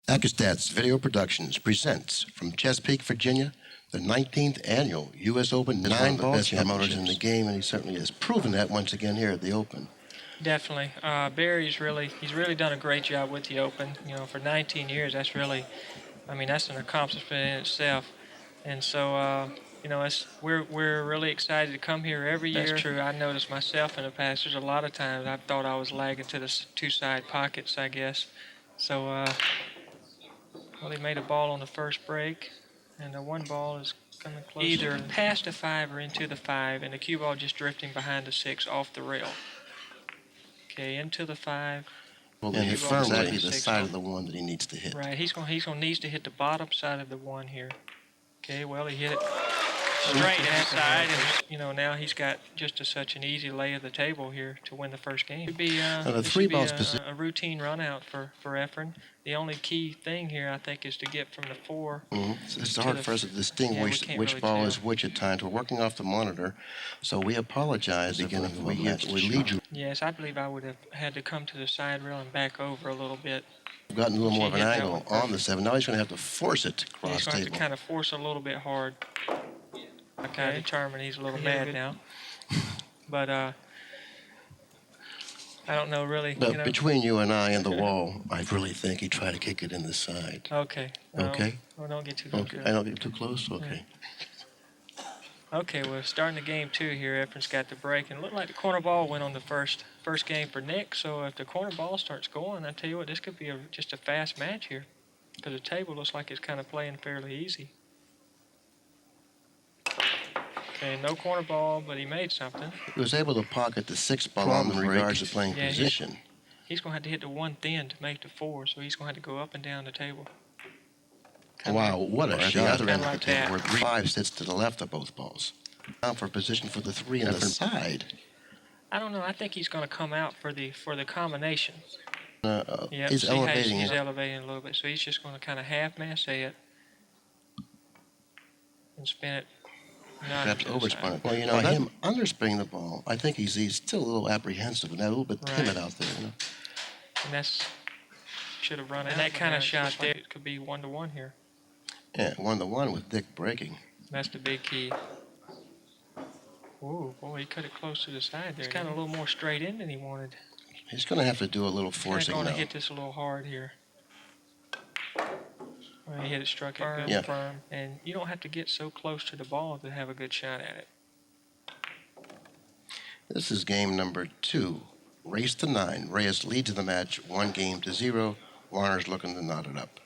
Acustats Video Productions presents from Chesapeake, Virginia, the 19th annual U.S. Open 9 ball best promoters in the game, and he certainly has proven that once again here at the Open. Definitely. Barry's he's really done a great job with the Open. You know, for 19 years, that's really, I mean, that's an accomplishment in itself. And so, you know, we're really excited to come here every year. That's true. I noticed myself in the past, there's a lot of times I thought I was lagging to the two-side pockets, I guess. So, well, he made a ball on the first break, and the one ball is coming close. Either past the 5 or into the 5, and the cue ball just drifting behind the 6 off the rail. Okay, into the 5. Well, and firmly the side of the 1 that he needs to hit. Right, he's gonna need to hit the bottom side of the 1 here. Okay, well, he hit it straight inside, and you know, now he's got just such an easy lay of the table here to win the first game. It should be a routine run out for Efren. The only key thing here, I think, is to get from the 4. It's hard for us to distinguish which ball is which at times. We're working off the monitor, so we apologize again if we lead you. Yes, I believe I would have had to come to the side rail and back over a little bit. We've gotten a little more of an angle on the 7. Now he's going to have to force it cross table. He's going to have to kind of force a little bit hard. Okay, determined he's a little mad now. But I don't know really. But you know, between you and I and the wall, I really think he tried to kick it in the side. Okay. Okay? Well, don't get too close. Okay. I don't get too close? Okay. Yeah. Okay, well, starting the game 2 here, Efren's got the break, and it looked like the corner ball went on the first game for Nick, so if the corner ball starts going, I tell you what, this could be just a fast match here, because the table looks like it's kind of playing fairly easy. Okay, no corner ball, but he made something. He was able to pocket the 6th ball in regards to playing position. He's going to have to hit the 1 thin to make the 4, so he's going to have to go up and down the table. Wow, what a shot. At the other end of the table where 5 sits to the left of both balls. Now for position for the 3 on the side. I don't know. I think he's going to come out for the combination. Yep, he's elevating He's elevating a little bit, so he's just going to kind of half-mass it and spin it. Perhaps overspun it. Well, you know, him underspinning the ball, I think he's still a little apprehensive and a little bit timid out there. You know? And that's should have run out. And that kind of shot there could be 1-1 here. Yeah, 1-1 with Dick breaking. That's the big key. Ooh, boy, he cut it close to the side there. He's kind of a little more straight in than he wanted. He's going to have to do a little forcing now. He's going to hit this a little hard here. Well, he hit it, struck it good, firm, and you don't have to get so close to the ball to have a good shot at it. This is game number 2. Race to 9. Reyes leads the match 1-0. Warner's looking to knot it up.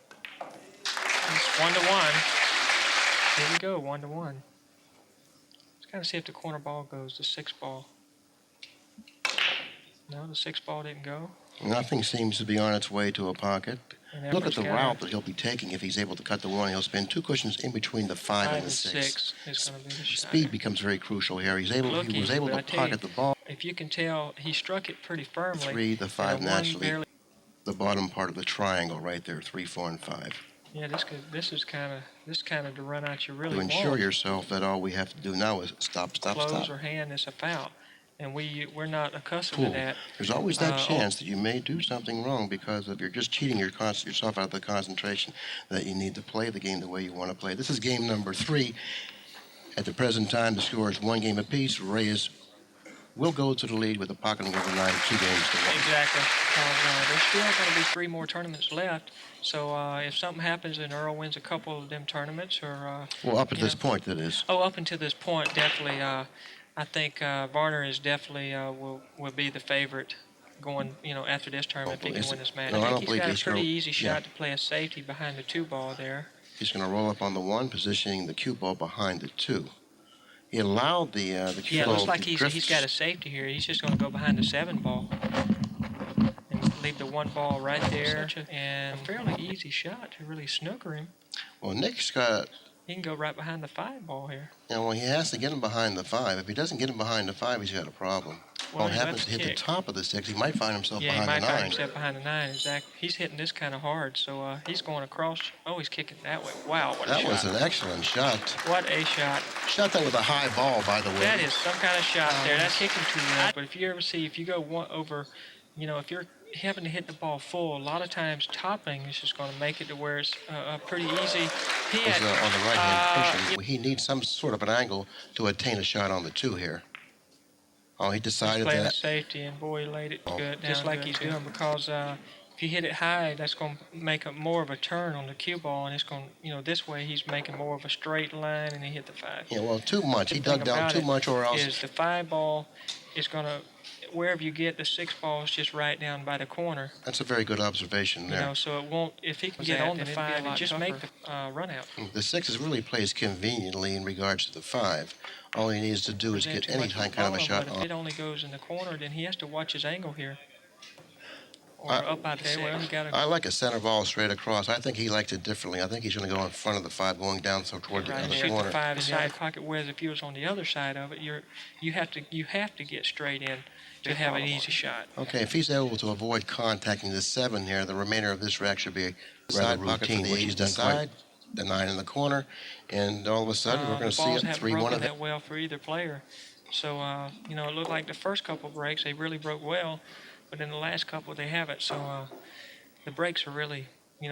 It's 1-1. Here we go, 1-1. Let's kind of see if the corner ball goes, the 6 ball. No, the 6 ball didn't go. Nothing seems to be on its way to a pocket. Look at the route that he'll be taking if he's able to cut the 1. He'll spin 2 cushions in between the 5 and the 6. Is going to be the shot. Speed becomes very crucial here. He was able to pocket the ball. If you can tell, he struck it pretty firmly. 3, the 5 naturally. The bottom part of the triangle right there, 3, 4, and 5. Yeah, this is kind of the run out you really want. To ensure yourself that all we have to do now is stop. Close or hand is a foul. And we're not accustomed to that. There's always that chance that you may do something wrong because if you're just cheating yourself out of the concentration that you need to play the game the way you want to play. This is game number 3. At the present time, the score is 1 game apiece. Reyes will go to the lead with a pocketing of the 9, 2 games to 1. Exactly. There's still going to be 3 more tournaments left. So if something happens and Earl wins a couple of them tournaments, or well, up at this point, that is. Oh, up until this point, definitely. I think VARNER is definitely will be the favorite going, after this tournament if he can win this match. No, I think he's got a pretty easy shot to play a safety behind the 2 ball there. He's going to roll up on the 1, positioning the cue ball behind the 2. He allowed the cue ball to it looks like he's got a safety here. He's just going to go behind the 7 ball and leave the 1 ball right there. And a fairly easy shot to really snooker him. Well, Nick's got... He can go right behind the 5 ball here. Yeah, well, he has to get him behind the 5. If he doesn't get him behind the 5, he's got a problem. Well, he happens to hit the top of the 6. He might find himself behind the 9. Yeah, he might find himself behind the 9, exactly. He's hitting this kind of hard, so he's going across. Oh, he's kicking that way. Wow, what a shot. That was an excellent shot. What a shot. Shot that with a high ball, by the way. That is some kind of shot there. That's kicking too much. But if you go over if you're having to hit the ball full, a lot of times topping is just going to make it to where it's a pretty easy hit. On the right-hand cushion, he needs some sort of an angle to attain a shot on the 2 here. Oh, he He's decided playing the that. safety, and boy, he laid it good, just down like good, he's too. doing, because if you hit it high, that's going to make a more of a turn on the cue ball, and it's going to, this way he's making more of a straight line, and he hit the 5. Yeah, well, too much. The He thing dug down about too it much, or else. is the 5 ball is going to, wherever you get, the 6 ball is just right down by the corner. That's a very good observation there. So it won't, if he can get on the 5 and just make the run out. The 6 is really placed conveniently in regards to the 5. All he needs to do is Present get too any much kind of a ball, shot but if on. it only goes in the corner, then he has to watch his angle here. Or I- up by the 6. Well, you gotta, I like a center ball straight across. I think he liked it differently. I think he's going to go in front of the 5, going down toward the right, other shoot the corner. 5 in the side pocket, whereas if you was on the other side of it, you have to get straight in to have an easy shot. Okay, if he's able to avoid contacting the 7 here, the remainder of this rack should be rather routine. What he's done quite the 9 in the corner, and all of a sudden we're going to The see balls it haven't 3-1 broken of it. that well for either player. So, it looked like the first couple breaks they really broke well, but in the last couple they haven't. So the breaks are really,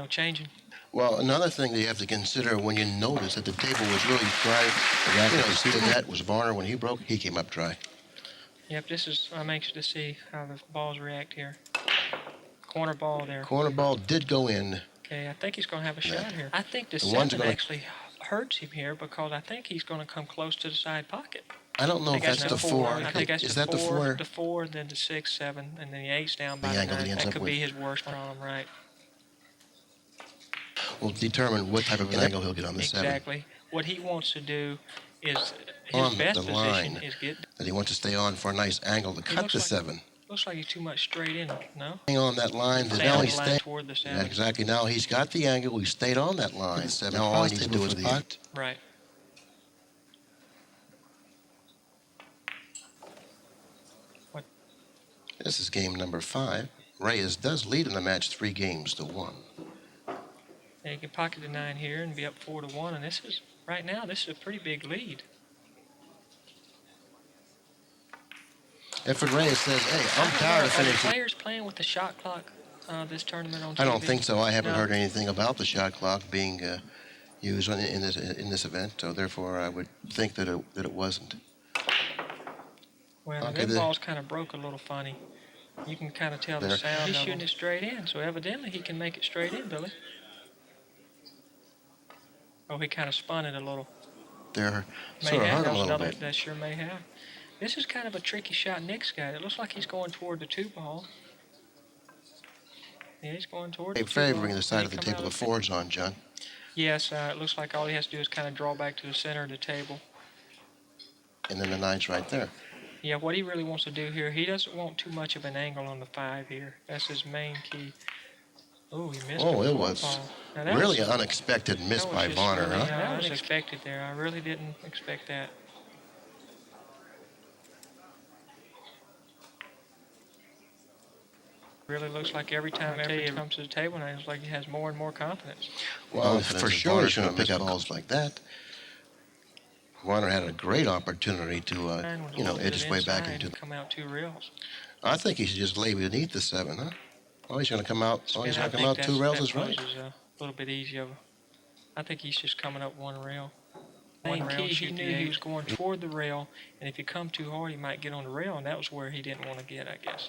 changing. Well, another thing that you have to consider when you notice that the table was really dry, the rack that preceded that was Varner. When he broke, he came up dry. Yep, I'm anxious to see how the balls react here. Corner ball there. Corner ball did go in. Okay, I think he's going to have a shot here. I think the one's 7 gonna- actually hurts him here, because I think he's going to come close to the side pocket. I don't know if that's the 4. I think that's Is the that the 4? The 4, then the 6, 7, and then the 8's down by The the angle 9. he ends That up could with. be his worst problem, right? Will determine what type of an angle he'll get on the 7. Exactly. What he wants to do is On his best the position line. is get. That he wants to stay on for a nice angle to cut looks the like- 7. Looks like he's too much straight in. No. Staying on that line. Stay Now on he's the line staying. toward the Yeah, 7. exactly. Now he's got the angle. He stayed on that line. Now all he needs to do is the 8. Right. This is game number 5. Reyes does lead in the match 3-1. And you can pocket the 9 here and be up 4-1. And right now, this is a pretty big lead. Efren Reyes says, hey, I'm tired of Are the finishing. players playing with the shot clock this tournament on TV? I don't think so. I haven't No. heard anything about the shot clock being used in this event, so therefore I would think that it wasn't. Well, Okay, the the- ball's kind of broke a little funny. You can kind of tell the There. sound. He's shooting it straight in, so evidently he can make it straight in, Billy. Oh, he kind of spun it a little. They're May sort of have. hurt That a was little another. bit. That sure may have. This is kind of a tricky shot Nick's got. It looks like he's going toward the 2 ball. Yeah, he's going toward Hey, the 2 favoring ball. the side May of the come table out the 4's on, John. Yes, it looks like all he has to do is kind of draw back to the center of the table. And then the 9's right there. Yeah, what he really wants to do here, he doesn't want too much of an angle on the 5 here. That's his main key. Oh, he missed Oh, the it 4 was ball. Now, that really was- an unexpected miss that was by just Varner, really, huh? That was unexpected there. I really didn't expect that. Really looks like every time Efren comes to the table now, it's like he has more and more confidence. Well, for sure he's going to pick up balls like that. Varner had a great opportunity to, edge his way back into. Come out 2 rails. I think he should just lay beneath the 7, huh? Oh, he's going to come out. Oh, he's And I going to come think out 2 rails that is right. poses a little bit easier. I think he's just coming up 1 rail. Main key, he knew he was going toward the rail, and if you come too hard, he might get on the rail, and that was where he didn't want to get, I guess.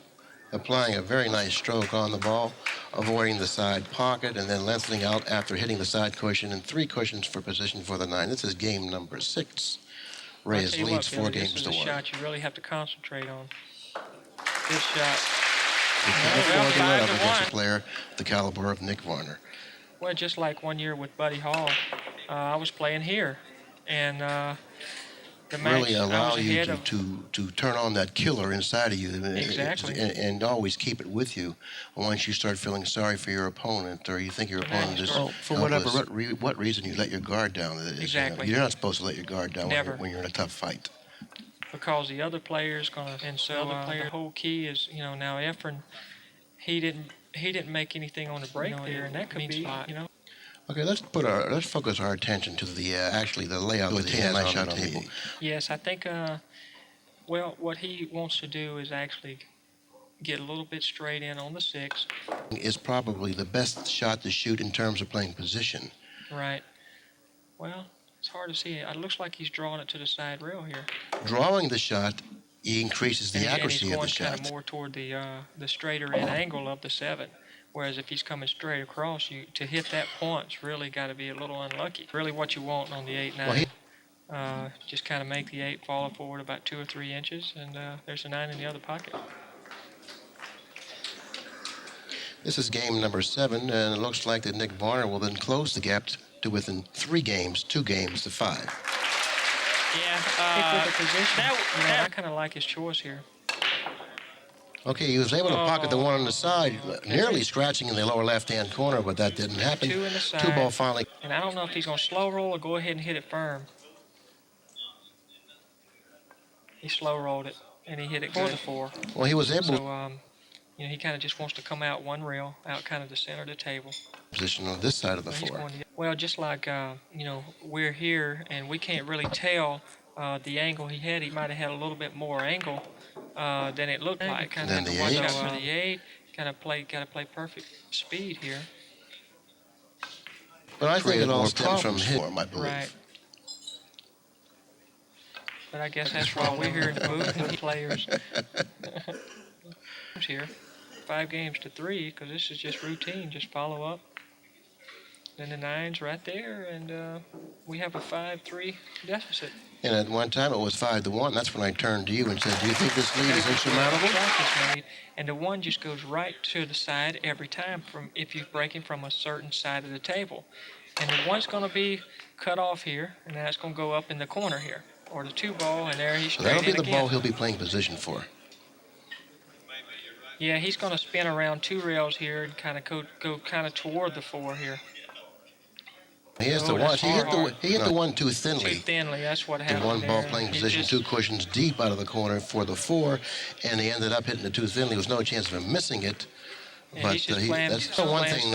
Applying a very nice stroke on the ball, avoiding the side pocket, and then lengthening out after hitting the side cushion, and 3 cushions for position for the 9. This is game number 6. I'll Reyes tell you leads what, 4 Billy, games this to is a 1. shot you really have to concentrate on. This shot. You can't Well, afford to let up 5-1. against a player the caliber of Nick Varner. Well, just like one year with Buddy Hall, I was playing here, and the match Really allow I was you ahead of. to turn on that killer inside of you Exactly. and always keep it with you once you start feeling sorry for your opponent or you think your opponent is for whatever what reason you let your guard down. Exactly. You're not supposed to let your guard down Never. when you're in a tough fight. Because the other player's gonna, and so the whole key is, now Efren, he didn't make anything on the break there, and that could be, Okay, let's focus our attention to the actually the layout that he has on the table. Yes, I think. Well, what he wants to do is actually get a little bit straight in on the 6. Is probably the best shot to shoot in terms of playing position. Right. Well, it's hard to see. It looks like he's drawing it to the side rail here. Drawing the shot, he increases the accuracy of the And he's going kind shot. of more toward the straighter in angle of the 7. Whereas if he's coming straight across, to hit that point's really got to be a little unlucky. Really what you want on the 8-9. Just kind of make the 8 fall forward about 2 or 3 inches, and there's a 9 in the other pocket. This is game number 7, and it looks like that Nick Varner will then close the gap to within 3 games, 2 games to 5. Yeah, with the position. I kind of like his choice here. Okay, he was able to pocket the one on the side, nearly scratching in the lower left-hand corner, but that didn't happen. 2 in the side. 2 ball finally. And I don't know if he's going to slow roll or go ahead and hit it firm. He slow rolled it, and he hit it for the 4. Well, he was able So, he kind of just wants to come out one rail, out kind of the center of the table. position on this side of the 4. Well, just like, we're here, and we can't really tell the angle he had. He might have had a little bit more angle than it looked like. Kind Then of the watch 8. out for the 8. Got to play perfect speed here. But I think it all stems from his form, I believe. Right. But I guess that's why we're here in the booth and the players. Here, 5 games to 3, because this is just routine. Just follow up. Then the 9's right there, and we have a 5-3 deficit. And at one time it was 5-1. That's when I turned to you and said, "Do you think this lead is insurmountable?" And the 1 just goes right to the side every time if you're breaking from a certain side of the table. And the 1's going to be cut off here, and that's going to go up in the corner here, or the 2 ball, and there he's straight in again. That'll be the ball he'll be playing position for. Yeah, he's going to spin around 2 rails here and kind of go kind of toward the 4 here. He has the 1. He hit the 1 too thinly. Too thinly, that's what happened. The 1 ball there. playing position, 2 cushions deep out of the corner for the 4, and he ended up hitting it too thinly. There was no chance of him missing it. Yeah, But that's the one thing,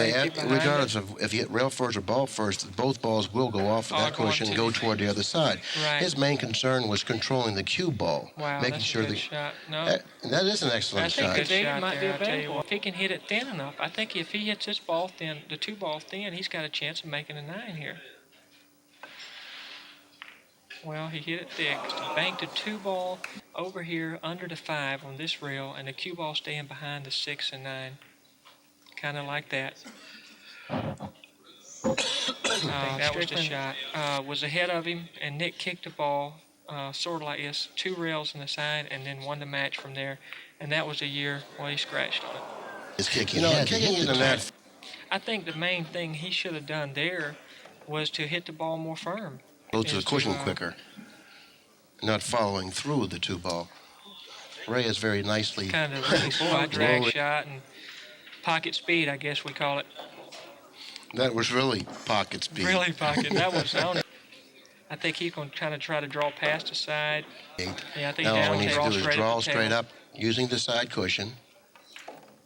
regardless of if you hit rail first or ball first, both balls will go off of that cushion and go toward the other side. Right. His main concern was controlling the cue ball, making sure that shot. No. That is an excellent shot. I think it might be available. If he can hit it thin enough, I think if he hits this ball thin, the 2 ball thin, he's got a chance of making a 9 here. Well, he hit it thick. He banked a 2 ball over here under the 5 on this rail, and the cue ball staying behind the 6 and 9. Kind of like that. That was the shot. Was ahead of him, and Nick kicked the ball sort of like this, 2 rails in the side, and then won the match from there. And that was a year where he scratched on it. His kicking, kicking in the net. I think the main thing he should have done there was to hit the ball more firm. Go to the cushion quicker, not following through the 2 ball. Reyes very nicely. Kind of really slow drag shot and pocket speed, I guess we call it. That was really pocket speed. Really pocket. That was on it. I think he's going to kind of try to draw past the side. 8. Yeah, I think now all he needs to do is draw straight up using the side cushion,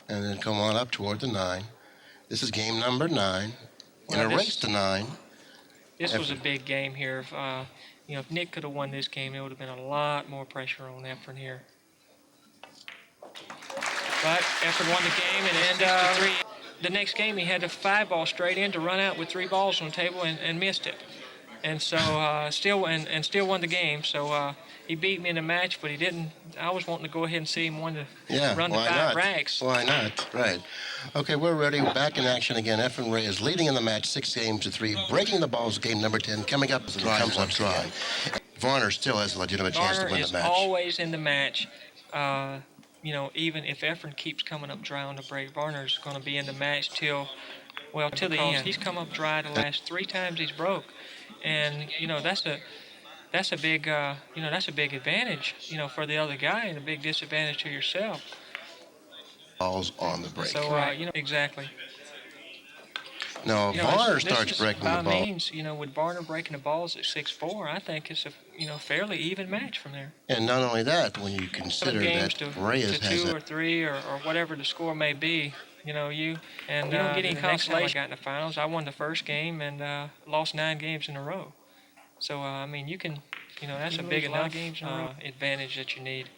and then come on up toward the 9. This is game number 9. In a race to 9. This was a big game here. If Nick could have won this game, there would have been a lot more pressure on Efren here. But Efren won the game, and the next game he had a 5 ball straight in to run out with 3 balls on the table and missed it. And so still won the game. So he beat me in the match, but he didn't. I was wanting to go ahead and see him run the 5 racks. Why not? Right. Okay, we're ready. Back in action again. Efren Reyes leading in the match 6 games to 3, breaking the balls. Game number 10 coming up as it comes up dry. Varner still has a legitimate chance to win the match. Varner is always in the match. Even if Efren keeps coming up dry on the break, Varner's going to be in the match till the end. He's come up dry the last 3 times he's broke, and that's a big advantage, for the other guy, and a big disadvantage to yourself. Balls on the break. So exactly. Now, if Varner starts breaking the ball. By means, with Varner breaking the balls at 6-4, I think it's a fairly even match from there. And not only that, when you consider that Reyes has 2 or 3 or whatever the score may be, you don't get any consolation. I got in the finals. I won the first game and lost 9 games in a row. So you can, that's a big enough advantage that you need.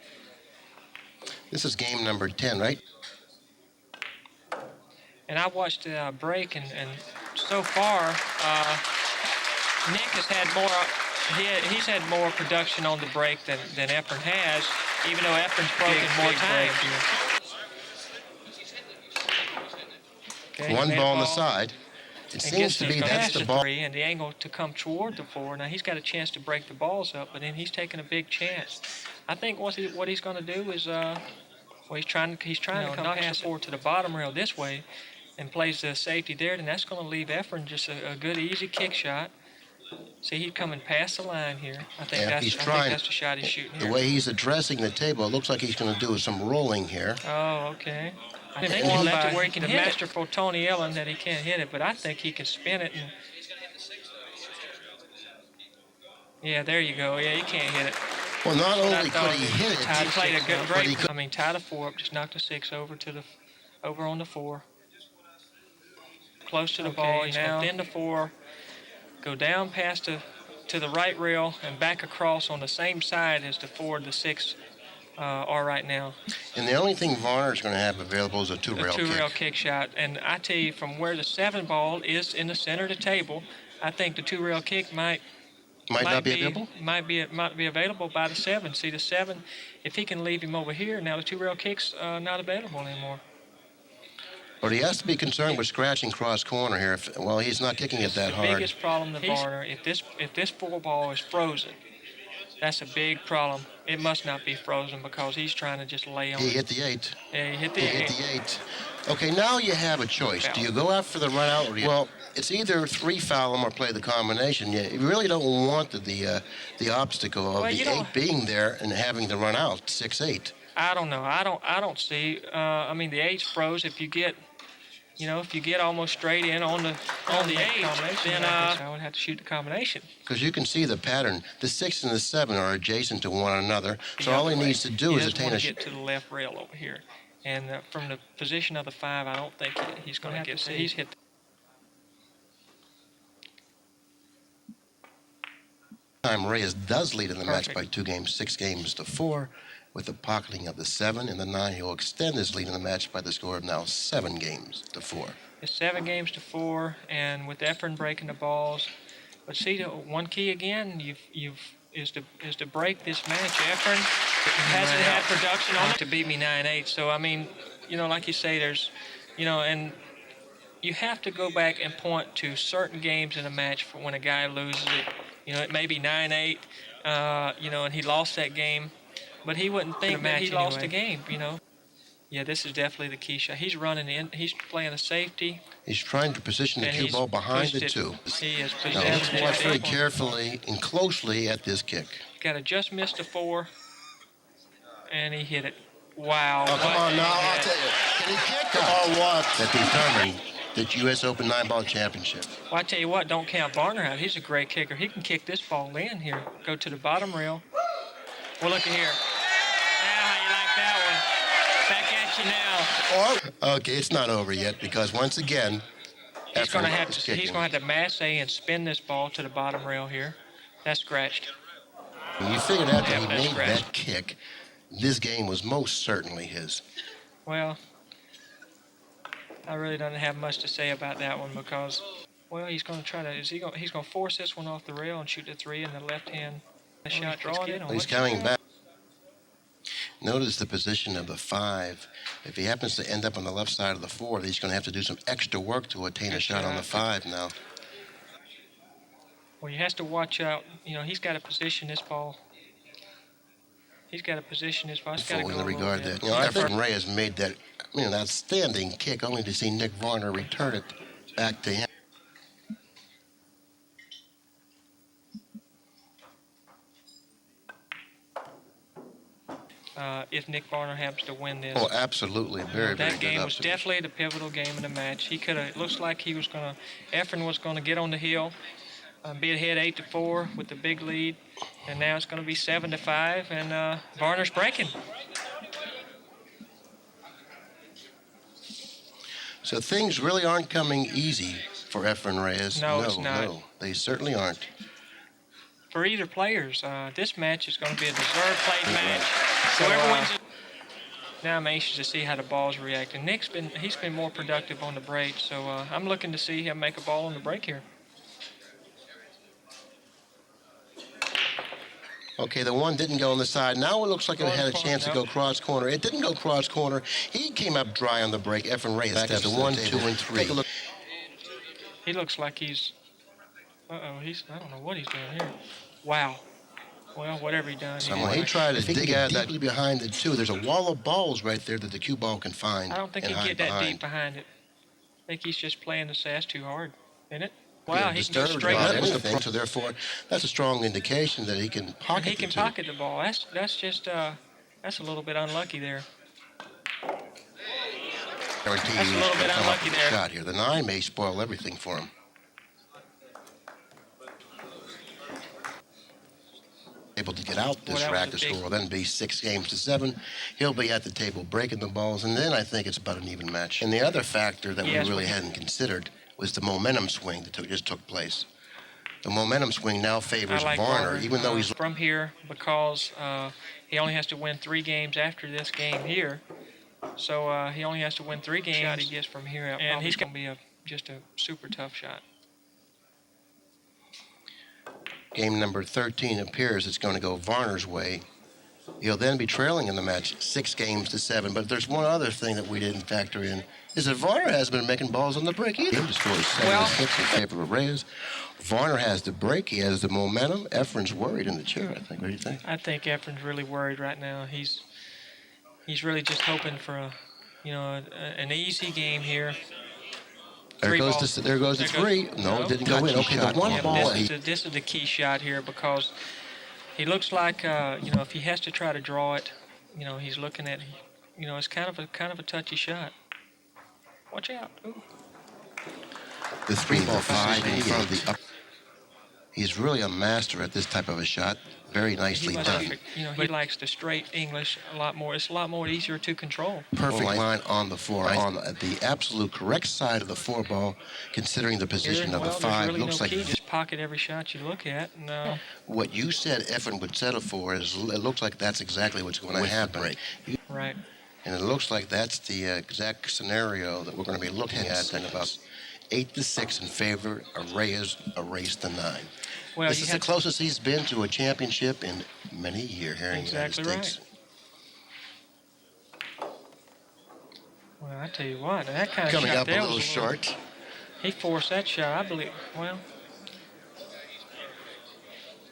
This is game number 10, right? And I watched the break, and so far, Nick has had more. He's had more production on the break than Efren has, even though Efren's broken more times. Okay, One ball on the side. It seems to be that's the ball. Three, and the angle to come toward the 4. Now he's got a chance to break the balls up, but then he's taking a big chance. I think what he's going to do is he's trying to come past the 4 to the bottom rail this way, and plays the safety there. Then that's going to leave Efren just a good easy kick shot. See, he's coming past the line here. I think that's the shot he's shooting here. The way he's addressing the table, it looks like he's going to do some rolling here. Oh, okay. I think he left it where he can hit it. The masterful Tony Ellen that he can't hit it, but I think he can spin it. And yeah, there you go. Yeah, he can't hit it. Well, not only could he hit it, he played a good break. Tie the 4 up, just knocked the 6 over on the 4. Close to the ball. He's now within the 4. Go down past to the right rail and back across on the same side as the 4 and the 6 are right now. And the only thing Varner's going to have available is a two-rail kick. Two-rail kick shot. And I tell you, from where the 7 ball is in the center of the table, I think the two-rail kick might not be available? Might be available by the 7. See, the 7, if he can leave him over here, now the two-rail kick's not available anymore. But he has to be concerned with scratching cross corner here. He's not kicking it that hard. The biggest problem to Varner, if this 4 ball is frozen, that's a big problem. It must not be frozen because he's trying to just lay on. He hit the 8. Yeah, he hit the 8. Okay, now you have a choice. Do you go after the run out? Well, it's either 3 foul him or play the combination. You really don't want the obstacle of the 8 being there and having the run out 6-8. I don't know. I don't see. The 8's froze. If you get almost straight in on the 8, then I would have to shoot the combination. Because you can see the pattern. The 6 and the 7 are adjacent to one another, so all he needs to do is attain get to the left rail over here. And from the position of the 5, I don't think he's going to get to. He's hit. Time Reyes does lead in the match by 2 games, 6-4. With the pocketing of the 7 and the 9, he'll extend his lead in the match by the score of now 7-4. It's 7-4, and with Efren breaking the balls. But see, the one key again, is to break this match. Efren hasn't had production on it to beat me 9-8. So like you say, there's, and you have to go back and point to certain games in a match for when a guy loses it. It may be 9-8, and he lost that game. But he wouldn't think that he lost the game, Yeah, this is definitely the key shot. He's running in. He's playing a safety. He's trying to position the cue ball behind the 2. He is now, let's watch very carefully and closely at this kick. Got to just miss the 4, and he hit it. Wow. Oh, come on now. I'll tell you. Can he kick or what? That determined the U.S. Open 9-ball championship. Well, I tell you what, don't count Varner out. He's a great kicker. He can kick this ball in here. Go to the bottom rail. Well, look at here. Now, how you like that one? Back at you now. Okay, it's not over yet because once again, he's going to have to masse and spin this ball to the bottom rail here. That's scratched. When you figured out that he made that kick, this game was most certainly his. Well, I really don't have much to say about that one because, he's going to try to. He's going to force this one off the rail and shoot the 3 in the left hand. Shot drawing it. He's coming back. Notice the position of the 5. If he happens to end up on the left side of the 4, he's going to have to do some extra work to attain a shot on the 5 now. Well, he has to watch out. He's got to position this ball. He's got to position his ball. In the regard that, Efren Reyes made that, an outstanding kick, only to see Nick Varner return it back to him. If Nick Varner happens to win this. Oh, absolutely. Very, very good. That game was definitely the pivotal game in the match. It looks like Efren was going to get on the hill, be ahead 8-4 with the big lead, and now it's going to be 7-5, and Varner's breaking. So things really aren't coming easy for Efren Reyes. No, it's not. No, they certainly aren't. For either players, this match is going to be a deserved played match. Whoever wins it. Now I'm anxious to see how the ball's reacting. He's been more productive on the break, so I'm looking to see him make a ball on the break here. Okay, the one didn't go on the side. Now it looks like it had a chance to go cross corner. It didn't go cross corner. He came up dry on the break. Efren Reyes steps to 1, 2, and 3. Take a look. He looks like he's. I don't know what he's doing here. Wow. Well, whatever he done. He tried to dig out deeply behind it too. There's a wall of balls right there that the cue ball can find. I don't think he can get that deep behind it. I think he's just playing the sass too hard, isn't it? Wow, he can go straight about anything. So therefore, that's a strong indication that he can pocket. He can pocket the ball. That's just that's a little bit unlucky there. That's a little bit unlucky there. Shot here. The 9 may spoil everything for him. Able to get out this rack, the score will then be 6 games to 7. He'll be at the table breaking the balls, and then I think it's about an even match. And the other factor that we really hadn't considered was the momentum swing that just took place. The momentum swing now favors Varner, even though he's from here, because he only has to win 3 games after this game here. So he only has to win 3 games. Shot he gets from here out, and he's going to be just a super tough shot. Game number 13 appears it's going to go Varner's way. He'll then be trailing in the match 6 games to 7. But there's one other thing that we didn't factor in, is that Varner hasn't been making balls on the break either. The score is 7-6 in favor of Reyes. Varner has the break. He has the momentum. Efren's worried in the chair, I think. What do you think? I think Efren's really worried right now. He's really just hoping for an easy game here. There goes the 3. No, it didn't go in. Okay, the one ball. This is the key shot here, because he looks like if he has to try to draw it, he's looking at it's kind of a touchy shot. Watch out! Ooh. The 3 ball 5 in front of the up. He's really a master at this type of a shot. Very nicely done. He likes the straight English a lot more. It's a lot more easier to control. Perfect line on the 4, on the absolute correct side of the 4 ball, considering the position of the 5. Really looks like just pocket every shot you look at. No. What you said Efren would settle for is, it looks like that's exactly what's going to happen. Right. And it looks like that's the exact scenario that we're going to be looking at in about 8-6 in favor of Reyes, a race to 9. Well, this is the closest he's been to a championship in many years here in the United States. Right. Well, I tell you what, that kind of coming shot up there a little short. He forced that shot, I believe. Well,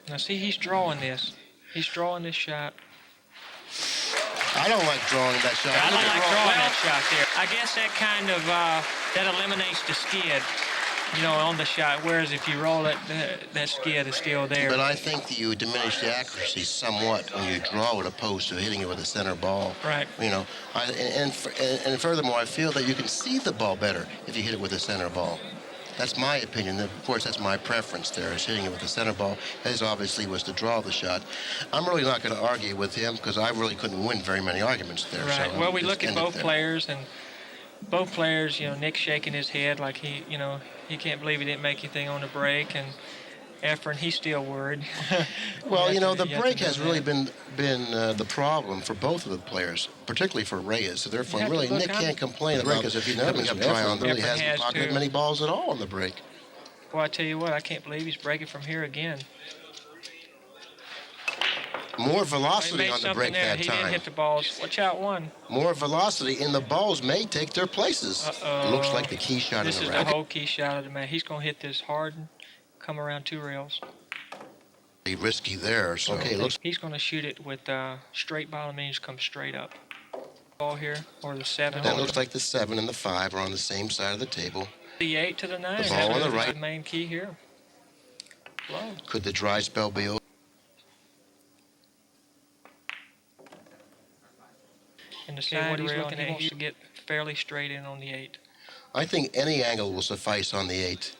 now see, he's drawing this. He's drawing this shot. I don't like drawing that shot. I don't like drawing that shot there. I guess that kind of that eliminates the skid, on the shot. Whereas if you roll it, that skid is still there. But I think that you diminish the accuracy somewhat when you draw it, opposed to hitting it with a center ball. Right. And furthermore, I feel that you can see the ball better if you hit it with a center ball. That's my opinion. Of course, that's my preference there, is hitting it with the center ball. His obviously was to draw the shot. I'm really not going to argue with him, because I really couldn't win very many arguments there. Right. So well, we look at both players, and both players, Nick's shaking his head like he can't believe he didn't make anything on the break, and Efren, he's still worried. Well, the break has really been the problem for both of the players, particularly for Reyes. So therefore, really, Nick can't complain about because if he coming up dry on, really hasn't pocketed many balls at all on the break. Well, I tell you what, I can't believe he's breaking from here again. More velocity on the break that time. He didn't hit the balls. Watch out, one. More velocity, and the balls may take their places. Looks like the key shot in the racket. This is the whole key shot of the match. He's going to hit this hard and come around 2 rails. Risky there. So. Okay, he's going to shoot it with straight bottom, means come straight up. Ball here, or the 7. That looks like the 7 and the 5 are on the same side of the table. The 8 to the 9. The ball on the right. The main key here. Low. Could the dry spell be over? And the side rail, he wants to get fairly straight in on the 8. I think any angle will suffice on the 8.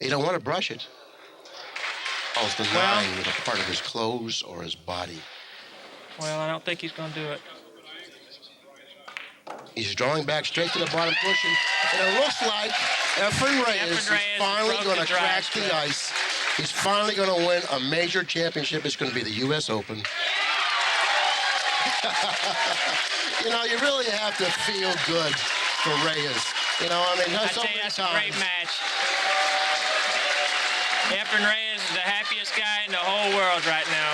You don't want to brush it. Oh, the 9 with a part of his clothes or his body. Well, I don't think he's going to do it. He's drawing back straight to the bottom cushion, and it looks like Efren Reyes is finally going to crack the ice. He's finally going to win a major championship. It's going to be the U.S. Open. You know, you really have to feel good for Reyes. You know, I mean, I so tell you, many that's a great times. match. Efren Reyes is the happiest guy in the whole world right now.